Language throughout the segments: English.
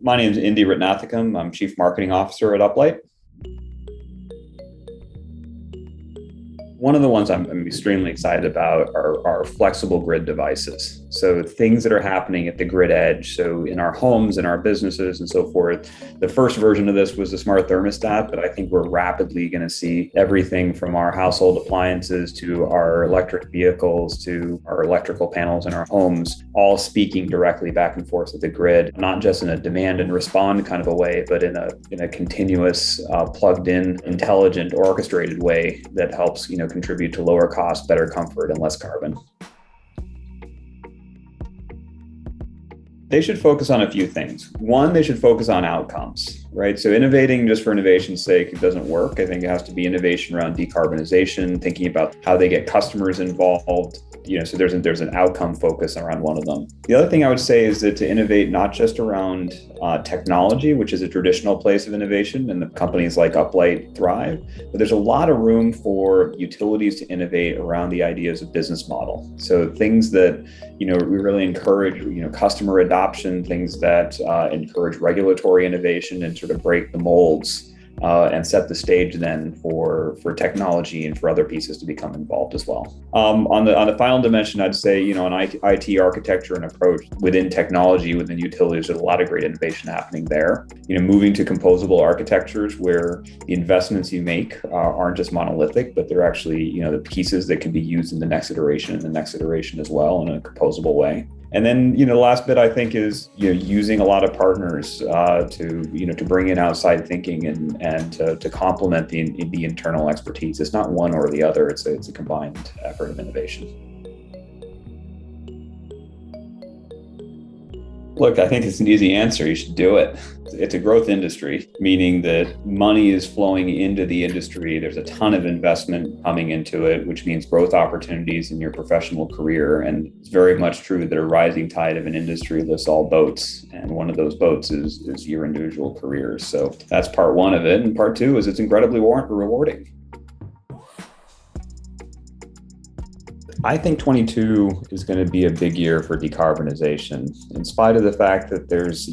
My name is Indy Ratnathicam. I'm Chief Marketing Officer at Uplight. One of the ones I'm extremely excited about are flexible grid devices. So things that are happening at the grid edge. So in our homes, in our businesses and so forth. The first version of this was the smart thermostat, but I think we're rapidly going to see everything from our household appliances to our electric vehicles to our electrical panels in our homes, all speaking directly back and forth with the grid, not just in a demand and respond kind of a way, but in a continuous, plugged in, intelligent, orchestrated way that helps, contribute to lower cost, better comfort, and less carbon. They should focus on a few things. One, they should focus on outcomes, right? So innovating just for innovation's sake, it doesn't work. I think it has to be innovation around decarbonization, thinking about how they get customers involved. So there's an outcome focus around one of them. The other thing I would say is that to innovate not just around technology, which is a traditional place of innovation, and the companies like Uplight thrive, but there's a lot of room for utilities to innovate around the ideas of business model. So things that we really encourage customer adoption, things that encourage regulatory innovation and sort of break the molds. And set the stage then for technology and for other pieces to become involved as well. On the final dimension, I'd say, on IT architecture and approach within technology, within utilities, there's a lot of great innovation happening there. Moving to composable architectures where the investments you make aren't just monolithic, but they're actually, the pieces that can be used in the next iteration and the next iteration as well in a composable way. And then, the last bit I think is, using a lot of partners to bring in outside thinking and to complement the internal expertise. It's not one or the other. It's a combined effort of innovation. Look, I think it's an easy answer. You should do it. It's a growth industry, meaning that money is flowing into the industry. There's a ton of investment coming into it, which means growth opportunities in your professional career. And it's very much true that a rising tide of an industry lifts all boats. And one of those boats is your individual careers. So that's part one of it. And part two is it's incredibly rewarding. I think 22 is going to be a big year for decarbonization, in spite of the fact that there's,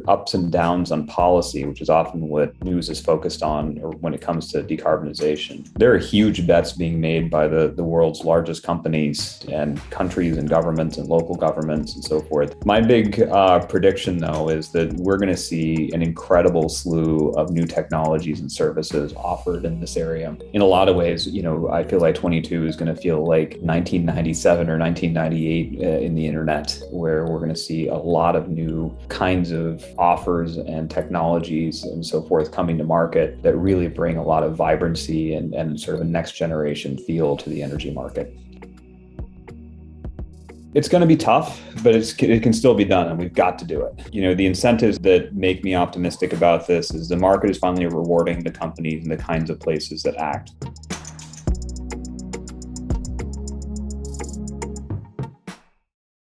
ups and downs on policy, which is often what news is focused on or when it comes to decarbonization. There are huge bets being made by the world's largest companies and countries and governments and local governments and so forth. My big prediction, though, is that we're going to see an incredible slew of new technologies and services offered in this area. In a lot of ways, I feel like 22 is going to feel like 1997 or 1998 in the internet, where we're going to see a lot of new kinds of offers and technologies and so forth coming to market that really bring a lot of vibrancy and sort of a next generation feel to the energy market. It's going to be tough, but it can still be done, and we've got to do it. The incentives that make me optimistic about this is the market is finally rewarding the companies and the kinds of places that act.